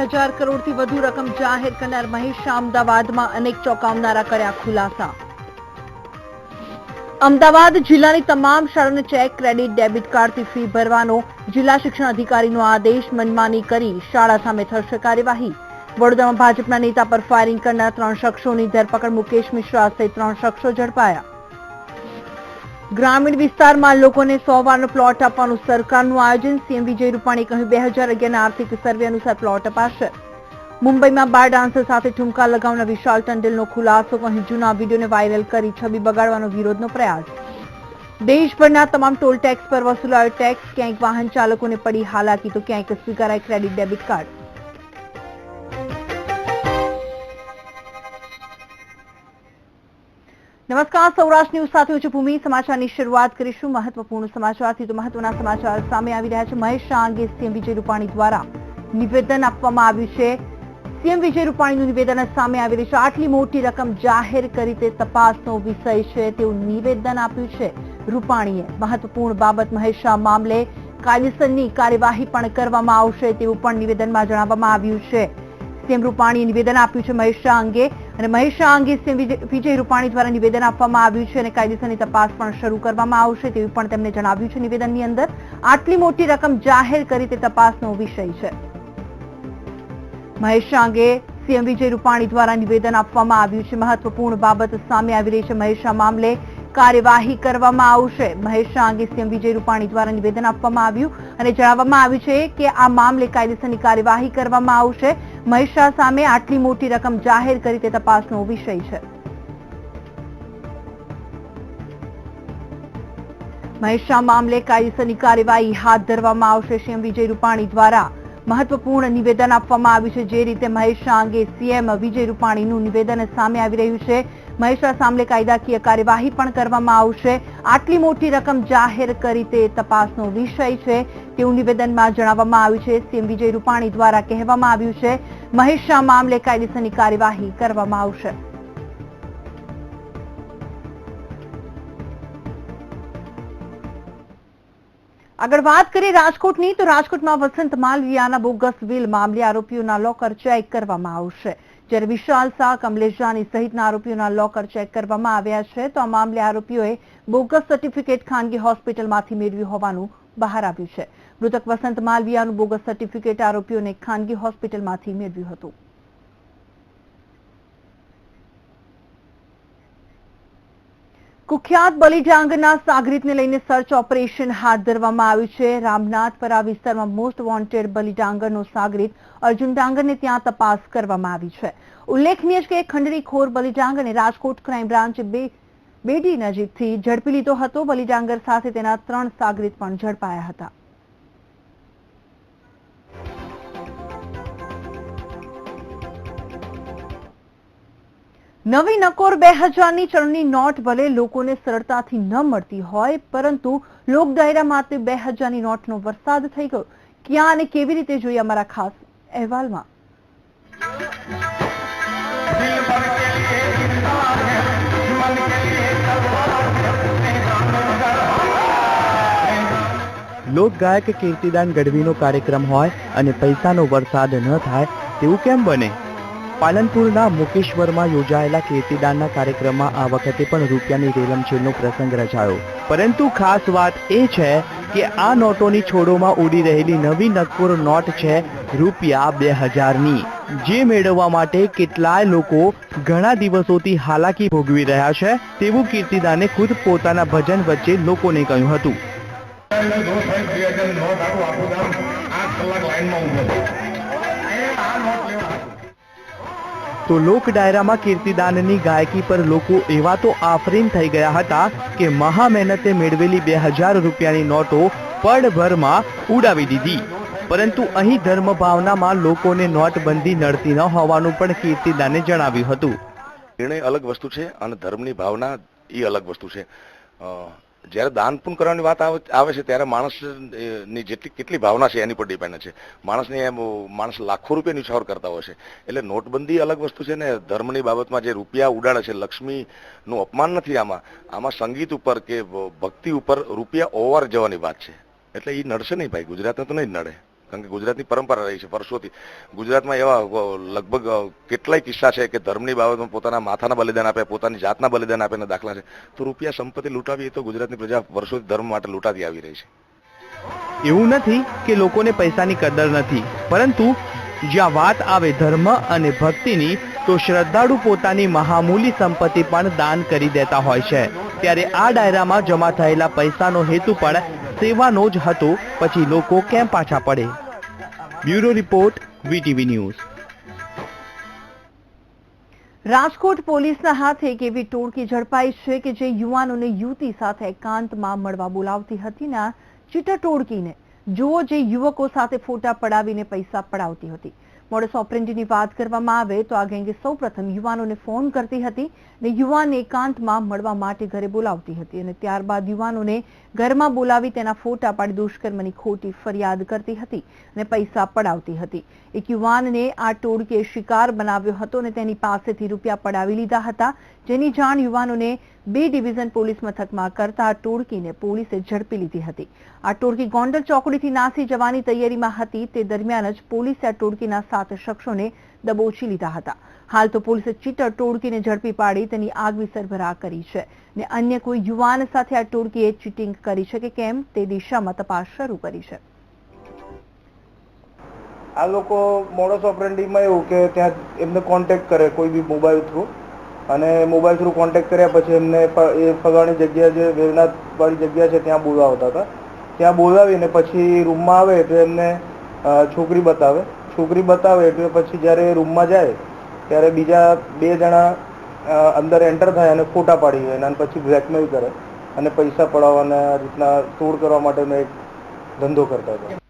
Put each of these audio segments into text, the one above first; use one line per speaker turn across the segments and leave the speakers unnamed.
1000 કરોડથી વધુ રકમ જાહેર કરનાર મહેશ શાહ અમદાવાદમાં અનેક ચોંકાવનારા કર્યા ખુલાસા। અમદાવાદ જિલ્લાની તમામ શાળાઓને ચેક, ક્રેડિટ, ડેબિટ કાર્ડથી ફી ભરવાનો જિલ્લા શિક્ષણ અધિકારીનો આદેશ। મનમાની કરી શાળા સામે થશે કાર્યવાહી। વડોદરામાં ભાજપના નેતા પર ફાયરિંગ કરનાર 3 શખ્સોની ધરપકડ। મુકેશ મિશ્રા સહિત 3 શખ્સો ઝડપાયા। ગ્રામીણ વિસ્તારમાં લોકોને 100 વારનો પ્લોટ આપવાનું સરકારનું આયોજન। સીએમ વિજય રૂપાણીએ કહ્યું 2011ના આર્થિક સર્વે અનુસાર પ્લોટ અપાશે। મુંબઈમાં બાર ડાન્સર સાથે ઠુમકા લગાવનાર વિશાલ ટંડેલનો ખુલાસો। કહ્યું જૂના વિડીયોને વાયરલ કરી છબી બગાડવાનો વિરોધનો પ્રયાસ। દેશભરના તમામ ટોલ ટેક્સ પર વસૂલાયો ટેક્સ। ક્યાંક વાહન ચાલકોને પડી હાલાકી તો ક્યાંક સ્વીકારાય ક્રેડિટ ડેબિટ કાર્ડ। નમસ્કાર, સૌરાષ્ટ્ર ન્યૂઝ સાથે હું છું ભૂમિ। સમાચારની શરૂઆત કરીશું મહત્વપૂર્ણ સમાચારથી। તો મહત્વના સમાચાર સામે આવી રહ્યા છે। મહેશ શાહ અંગે સીએમ વિજય રૂપાણી દ્વારા નિવેદન આપવામાં આવ્યું છે। સીએમ વિજય રૂપાણીનું નિવેદન સામે આવી રહ્યું છે। આટલી મોટી રકમ જાહેર કરી તે તપાસનો વિષય છે તેવું નિવેદન આપ્યું છે રૂપાણીએ। મહત્વપૂર્ણ બાબત મહેશ શાહ મામલે કાયદેસરની કાર્યવાહી પણ કરવામાં આવશે તેવું પણ નિવેદનમાં જણાવવામાં આવ્યું છે। સીએમ રૂપાણીએ નિવેદન આપ્યું છે મહેશ શાહ અંગે, અને મહેશ શાહ અંગે સીએમ વિજય રૂપાણી દ્વારા નિવેદન આપવામાં આવ્યું છે અને કાયદેસરની તપાસ પણ શરૂ કરવામાં આવશે તેવું પણ તેમણે જણાવ્યું છે નિવેદનની અંદર। આટલી મોટી રકમ જાહેર કરી તે તપાસનો વિષય છે। મહેશ શાહ અંગે સીએમ વિજય રૂપાણી દ્વારા નિવેદન આપવામાં આવ્યું છે। મહત્વપૂર્ણ બાબત સામે આવી રહી છે। મહેશ શાહ મામલે કાર્યવાહી કરવામાં આવશે। મહેશ શાહ અંગે સીએમ વિજય રૂપાણી દ્વારા નિવેદન આપવામાં આવ્યું અને જણાવવામાં આવ્યું છે કે આ મામલે કાયદેસરની કાર્યવાહી કરવામાં આવશે। મહેશ શાહ સામે આટલી મોટી રકમ જાહેર કરી તે તપાસનો વિષય છે। મહેશ શાહ મામલે કાયદેસરની કાર્યવાહી હાથ ધરવામાં આવશે। સીએમ વિજય રૂપાણી દ્વારા મહત્વપૂર્ણ નિવેદન આપવામાં આવ્યું છે। જે રીતે મહેશ શાહ અંગે સીએમ વિજય રૂપાણીનું નિવેદન સામે આવી રહ્યું છે, મહેશ શાહ સામે કાયદાકીય કાર્યવાહી પણ કરવામાં આવશે। આટલી મોટી રકમ જાહેર કરી તે તપાસનો વિષય છે તેવું નિવેદનમાં જણાવવામાં આવ્યું છે। સીએમ વિજય રૂપાણી દ્વારા કહેવામાં આવ્યું છે મહેશ શાહ મામલે કાયદેસરની કાર્યવાહી કરવામાં આવશે। આગળ વાત કરીએ રાજકોટની, તો રાજકોટમાં વસંત માલવિયાના બોગસ વિલ મામલે આરોપીઓના લોકર ચેક કરવામાં આવશે। જ્યારે વિશાલ શાહ, કમલેશ જાની સહિતના આરોપીઓના લોકર ચેક કરવામાં આવ્યા છે। તો આ મામલે આરોપીઓએ બોગસ સર્ટિફિકેટ ખાનગી હોસ્પિટલમાંથી મેળવ્યું હોવાનું બહાર આવ્યું છે। મૃતક વસંત માલવિયાનું બોગસ સર્ટિફિકેટ આરોપીઓને ખાનગી હોસ્પિટલમાંથી મેળવ્યું હતું। કુખ્યાત બલી ડાંગરના સાગરીતને લઈને સર્ચ ઓપરેશન હાથ ધરવામાં આવ્યું છે। રામનાથપરા વિસ્તારમાં મોસ્ટ વોન્ટેડ બલી ડાંગરનો સાગરીત અર્જુન ડાંગરને ત્યાં તપાસ કરવામાં આવી છે। ઉલ્લેખનીય છે કે ખંડણીખોર બલી ડાંગરને રાજકોટ ક્રાઇમ બ્રાન્ચે બેડી નજીકથી ઝડપી લીધો હતો। બલી ડાંગર સાથે તેના 3 સાગરીત પણ ઝડપાયા હતા। નવી નકોર 2000ની ચલણી નોટ ભલે લોકોને સરળતાથી ન મળતી હોય, પરંતુ લોક ડાયરામાં 2000ની નોટનો વરસાદ થઈ ગયો। ક્યાં અને કેવી રીતે જોઈએ અમારા ખાસ અહેવાલમાં।
લોક ગાયક કીર્તિદાન ગઢવીનો કાર્યક્રમ હોય અને પૈસાનો વરસાદ ન થાય તેવું કેમ બને? પાલનપુરના મુકેશ્વરમાં યોજાયેલા કીર્તિદાનના કાર્યક્રમમાં આ વખતે પણ રૂપિયાની રેલમછેલનો પ્રસંગ રચાયો। પરંતુ ખાસ વાત એ છે કે આ નોટોની છોડોમાં ઉડી રહેલી નવી નક્કોર નોટ છે રૂપિયા 2000ની, જે મેળવવા માટે કેટલાય લોકો ઘણા દિવસોથી હાલાકી ભોગવી રહ્યા છે તેવું કીર્તિદાને ખુદ પોતાના ભજન વચ્ચે લોકોને કહ્યું હતું। તો લોક ડાયરામાં કીર્તિદાનની ગાયકી પર લોકો એવા તો આફરીન થઈ ગયા હતા કે મહા મહેનતે મેળવેલી 2000 રૂપિયાની નોટો પળભરમાં ઉડાવી દીધી। પરંતુ અહીં ધર્મ ભાવનામાં લોકોને નોટબંધી નડતી ન હોવાનું પણ કીર્તિદાને જણાવ્યું હતું।
નિર્ણય અલગ વસ્તુ છે અને ધર્મની ભાવના એ અલગ વસ્તુ છે। જ્યારે દાન પુણ્ય કરવાની વાત આવે છે ત્યારે માણસની કેટલી ભાવના છે એની પર ડિપેન્ડ છે। માણસ લાખો રૂપિયા નિછાવર કરતા હોય છે, એટલે નોટબંધી અલગ વસ્તુ છે ને ધર્મની બાબતમાં જે રૂપિયા ઉડાડે છે, લક્ષ્મીનું અપમાન નથી આમાં સંગીત ઉપર કે ભક્તિ ઉપર રૂપિયા ઓવર જવાની વાત છે। એટલે એ નડશે નહીં ભાઈ, ગુજરાતને તો નહીં નડે। કારણ કે ગુજરાતની પરંપરા રહી છે વર્ષોથી. ગુજરાતમાં એવા લગભગ કેટલાય કિસ્સા છે કે ધર્મની બાબતમાં પોતાના માથાના બલિદાન આપે, પોતાની જાતના બલિદાન આપેના દાખલા છે. તો રૂપિયા સંપત્તિ લૂંટાવી એ તો ગુજરાતની પ્રજા વર્ષોથી ધર્મ માટે લૂંટાતી આવી રહી છે.
એવું નથી કે લોકોને પૈસાની કદર નથી, પરંતુ જ્યાં વાત આવે ધર્મ અને ભક્તિની તો શ્રદ્ધાળુ પોતાની મહામૂલી સંપત્તિ પણ દાન કરી દેતા હોય છે. ત્યારે આ ડાયરામાં જમા થયેલા પૈસાનો હેતુ પણ સેવાનો જ હતો, પછી લોકો કેમ પાછા પડે? Bureau report, VTV news.
Rajkot પોલીસના હાથે એક એવી ટોળકી ઝડપાઈ છે કે જે યુવાનોને યુવતી સાથે એકાંતમાં મળવા બોલાવતી હતી ને ચીટર ટોળકીને જુઓ જે યુવકો સાથે ફોટા પડાવીને પૈસા પડાવતી હતી. મોડસ ઓપરેન્ડીની વાત કરવામાં આવે તો આ ગેંગે સૌપ્રથમ યુવાનોને ફોન કરતી હતી અને યુવાનને એકાંતમાં મળવા માટે ઘરે બોલાવતી હતી અને ત્યારબાદ યુવાનોને ઘરમાં બોલાવી તેના ફોટા પાડી દુષ્કર્મની ખોટી ફરિયાદ કરતી હતી અને પૈસા પડાવતી હતી. એક યુવાનને આ ટોળકીએ શિકાર બનાવ્યો હતો અને તેની પાસેથી રૂપિયા પડાવી લીધા હતા, જેની જાણ યુવાનોને 2 ડિવિઝન પોલીસ મથકમાં કરતા આ ટોળકીને પોલીસે ઝડપી લીધી હતી. આ ટોળકી ગોંડલ ચોકડીથી નાસી જવાની તૈયારીમાં હતી. તે દરમિયાન જ પોલીસે આ ટોળકીના 7 શખ્સોને દબોચી લીધા હતા. હાલ તો પોલીસે ચીટર ટોળકીને ઝડપી પાડી તેની આગવી સરભરા કરી છે અને અન્ય કોઈ યુવાન સાથે આ ટોળકીએ ચીટિંગ કરી છે કે કેમ તે દિશામાં તપાસ શરૂ કરી છે.
આ લોકો મોડસ ઓપરેન્ડીમાં એવું કે ત્યાં એમને કોન્ટેક્ટ કરે કોઈ બી મોબાઈલ થ્રુ, અને મોબાઈલ થ્રુ કોન્ટેક્ટ કર્યા પછી એમને એ ફગાણી જગ્યા જે વેવનાથવાળી જગ્યા છે ત્યાં બોલાવતા હતા. ત્યાં બોલાવીને પછી રૂમમાં આવે એટલે એમને છોકરી બતાવે એટલે પછી જ્યારે રૂમમાં જાય ત્યારે બીજા 2 જણા અંદર એન્ટર થાય અને ફોટા પાડી જાય અને પછી બ્લેકમેલ કરે અને પૈસા પડાવવાના રીતના તોડ કરવા માટેનો એક ધંધો કરતા હતા.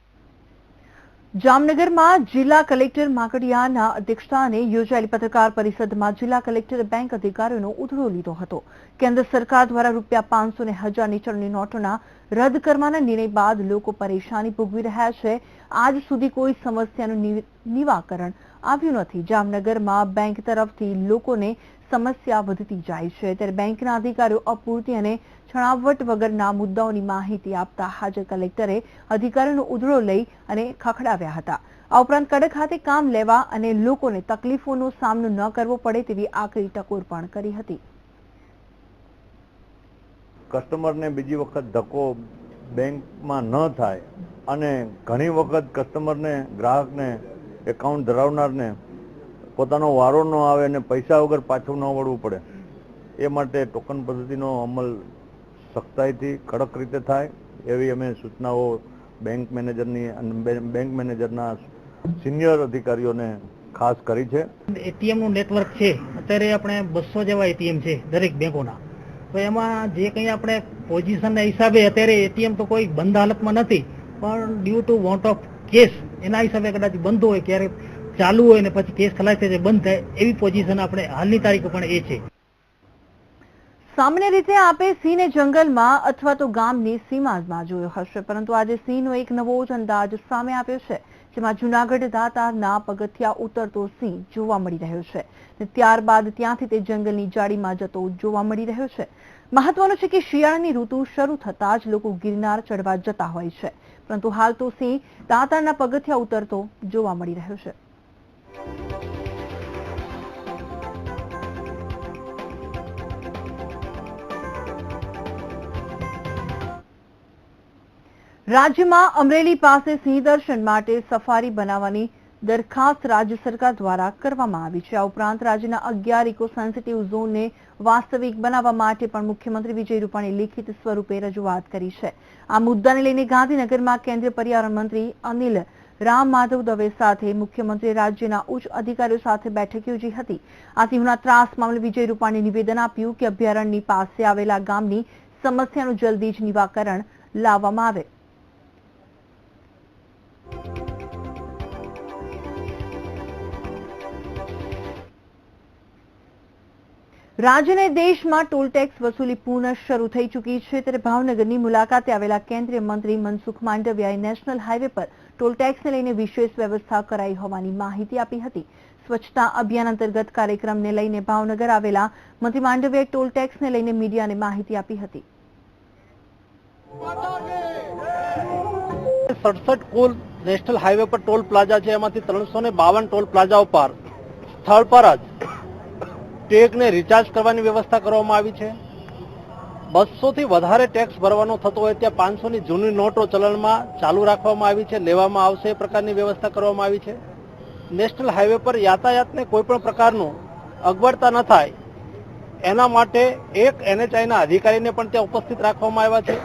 જામનગરમાં જિલ્લા કલેક્ટર માકડિયાના અધ્યક્ષસ્થાને યોજાયેલી પત્રકાર પરિષદમાં જિલ્લા કલેક્ટરે બેંક અધિકારીઓનો ઉધડો લીધો હતો. કેન્દ્ર સરકાર દ્વારા ₹500 અને 1000ની ચલણી નોટોના રદ કરવાના નિર્ણય બાદ લોકો પરેશાની ભોગવી રહ્યા છે. આજ સુધી કોઈ સમસ્યાનું નિવારણ આવ્યું નથી. જામનગરમાં બેંક તરફથી લોકોને સમસ્યા વધતી જાય છે, ત્યારે બેંકના અધિકારીઓ અપૂરતી અને છણાવટ વગરના મુદ્દાઓની માહિતી આપતા હાજર કલેક્ટરે અધિકારીઓનો ઉધડો લઈ અને ખખડાવ્યા હતા. આ ઉપરાંત કડક હાથે કામ લેવા અને લોકોને તકલીફોનો સામનો ન કરવો પડે તેવી આકરી ટકોર પણ કરી હતી.
કસ્ટમરને બીજી વખત ધક્કો બેંકમાં ન થાય અને ઘણી વખત કસ્ટમરને ગ્રાહકને એકાઉન્ટ ધરાવનારને પોતાનો વારો ન આવે અને પૈસા વગર પાછું ન વળવું પડે એ માટે ટોકન પદ્ધતિનો અમલ સખ્તાઈથી કડક રીતે થાય એવી અમે સૂચનાઓ બેંક મેનેજરની અને બેંક મેનેજરના સિનિયર અધિકારીઓને ખાસ કરી છે.
એટીએમનું નેટવર્ક છે, અત્યારે આપણે 200 જેવા એટીએમ છે દરેક બેંકોના, તો એમાં જે કંઈ આપણે પોઝિશનના હિસાબે અત્યારે એટીએમ તો કોઈ બંધ હાલતમાં નથી, પણ due to want of case એના હિસાબે કદાચ બંધ હોય, ક્યારેક ચાલુ હોય ને પછી કેસ ખલાસ થાય બંધ થાય એવી પોઝિશન આપણે હાલની તારીખે પણ એ છે.
સામાન્ય રીતે આપે સિંહને જંગલમાં અથવા તો ગામની સીમામાં જોયો હશે, પરંતુ આજે સિંહનો એક નવો જ અંદાજ સામે આવ્યો છે, જેમાં જૂનાગઢ દાતારના પગથિયા ઉતરતો સિંહ જોવા મળી રહ્યો છે. ત્યારબાદ ત્યાંથી તે જંગલની જાળીમાં જતો જોવા મળી રહ્યો છે. મહત્વનું છે કે શિયાળાની ઋતુ શરૂ થતાં જ લોકો ગિરનાર ચડવા જતા હોય છે, પરંતુ હાલ તો સિંહ દાતારના પગથિયા ઉતરતો જોવા મળી રહ્યો છે. રાજ્યમાં અમરેલી પાસે સિંહ દર્શન માટે સફારી બનાવવાની દરખાસ્ત રાજ્ય સરકાર દ્વારા કરવામાં આવી છે. આ ઉપરાંત રાજ્યના 11 ઇકો સેન્સિટિવ ઝોનને વાસ્તવિક બનાવવા માટે પણ મુખ્યમંત્રી વિજય રૂપાણી લેખિત સ્વરૂપે રજૂઆત કરી છે. આ મુદ્દાને લઈને ગાંધીનગરમાં કેન્દ્રીય પર્યાવરણ મંત્રી અનિલ રામ માધવ દવે સાથે મુખ્યમંત્રીએ રાજ્યના ઉચ્ચ અધિકારીઓ સાથે બેઠક યોજી હતી. આ સિંહોના ત્રાસ મામલે વિજય રૂપાણીએ નિવેદન આપ્યું કે અભયારણ્યની પાસે આવેલા ગામની સમસ્યાનું જલ્દી જ નિવારણ લાવવામાં આવે. રાજ્ય અને દેશમાં ટોલ ટેક્સ વસૂલી પુનઃ શરૂ થઈ ચૂકી છે, ત્યારે ભાવનગરની મુલાકાતે આવેલા કેન્દ્રીય મંત્રી મનસુખ માંડવિયાએ નેશનલ હાઈવે પર ટોલ ટેક્સને લઈને વિશેષ વ્યવસ્થા કરાઈ હોવાની માહિતી આપી હતી. સ્વચ્છતા અભિયાન અંતર્ગત કાર્યક્રમને લઈને ભાવનગર આવેલા મંત્રી માંડવિયાએ ટોલ ટેક્સને લઈને મીડિયાને માહિતી આપી હતી.
67 કુલ નેશનલ હાઈવે પર ટોલ પ્લાઝા છે, એમાંથી 352 ટોલ પ્લાઝા ઉપર સ્થળ પર જ ટેગને રિચાર્જ કરવાની વ્યવસ્થા કરવામાં આવી છે. 200 થી વધારે ટેક્સ ભરવાનો થતો હોય ત્યાં 500 ની જૂની નોટો ચલણમાં ચાલુ રાખવામાં આવી છે, લેવામાં આવશે એ પ્રકારની વ્યવસ્થા કરવામાં આવી છે. નેશનલ હાઈવે પર યાતાયાતને કોઈ પણ પ્રકારનું અગવડતા ન થાય એના માટે એક NHIના અધિકારીને પણ ત્યાં ઉપસ્થિત રાખવામાં આવ્યા છે.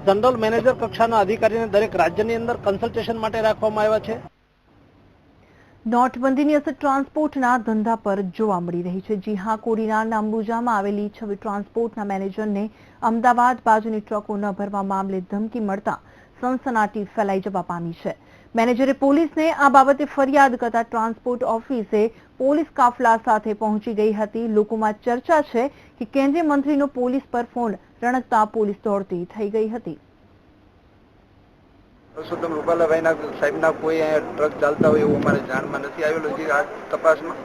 જનરલ મેનેજર કક્ષાના અધિકારીને દરેક રાજ્યની અંદર કન્સલ્ટેશન માટે રાખવામાં આવ્યા છે.
નોટબંધીની અસર ટ્રાન્સપોર્ટના ધંધા પર જોવા મળી રહી છે. જી હા, કોડીનારના અંબુજામાં આવેલી છબી ટ્રાન્સપોર્ટના મેનેજરને અમદાવાદ બાજુની ટ્રકો ન ભરવા મામલે ધમકી મળતા સનસનાટી ફેલાઈ જવા પામી છે. મેનેજરે પોલીસને આ બાબતે ફરિયાદ કરતા ટ્રાન્સપોર્ટ ઓફિસે પોલીસ કાફલા સાથે પહોંચી ગઈ હતી. લોકોમાં ચર્ચા છે કે કેન્દ્રીય મંત્રીનો પોલીસ પર ફોન રણકતા પોલીસ દોડતી થઈ ગઈ હતી.
પરસોત્તમ રૂપાલાભાઈના સાહેબના કોઈ ટ્રક ચાલતા હોય એવું અમારે જાણમાં નથી આવેલું છે. આ તપાસમાં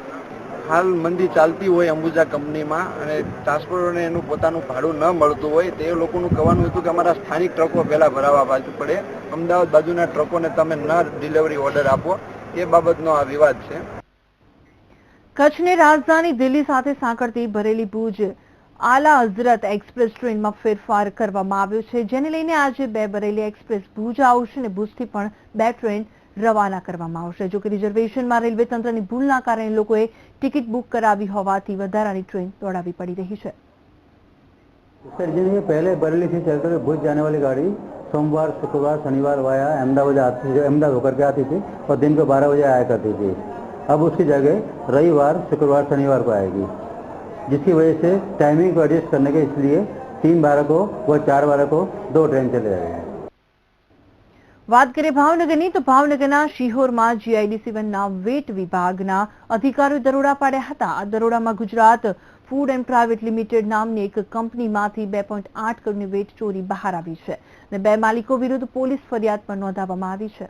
હાલ મંદી ચાલતી હોય અંબુજા કંપનીમાં અને ટ્રાન્સપોર્ટરને એનું પોતાનું ભાડું ન મળતું હોય તે લોકોનું કહેવાનું હતું કે અમારા સ્થાનિક ટ્રકો પહેલા ભરાવા બાજુ પડે, અમદાવાદ બાજુના ટ્રકોને તમે ન ડિલિવરી ઓર્ડર આપો, એ બાબતનો આ વિવાદ છે.
કચ્છને રાજધાની દિલ્હી સાથે સાંકળતી બરેલી ભુજ આલા હઝરત એક્સપ્રેસ ટ્રેનમાં ફેરફાર કરવામાં આવ્યો છે, જેને લઈને આજે 2 બરેલી એક્સપ્રેસ ભુજ આવશે અને ભુજથી પણ 2 ટ્રેન રવાના કરવામાં આવશે. જોકે રિઝર્વેશનમાં રેલવે તંત્રની ભૂલના કારણે લોકોએ ટિકિટ બુક કરાવી હોવાથી વધારાની ટ્રેન દોડાવી પડી રહી છે.
पहले बरेली से चलकर भुज जाने वाली गाड़ी सोमवार, शुक्रवार, शनिवार वाया अहमदाबाद होकर के आती थी और दिन को 12 बजे आया करती थी. अब उसकी जगह रविवार, शुक्रवार, शनिवार को आएगी, जिसकी वजह से टाइमिंग को एडजस्ट करने के इसलिए 3/12 को व 4/12 को 2 ट्रेन चले जाएंगे.
વાત કરીએ ભાવનગરની, તો ભાવનગરના શિહોરમાં GIDC1ના વેટ વિભાગના અધિકારીઓ દરોડા પાડ્યા હતા. આ દરોડામાં Gujarat food and private limited નામની એક કંપનીમાંથી 2.8 કરોડની વેટ ચોરી બહાર આવી છે અને 2 માલિકો વિરુદ્ધ પોલીસ ફરિયાદ પણ નોંધાવવામાં આવી છે.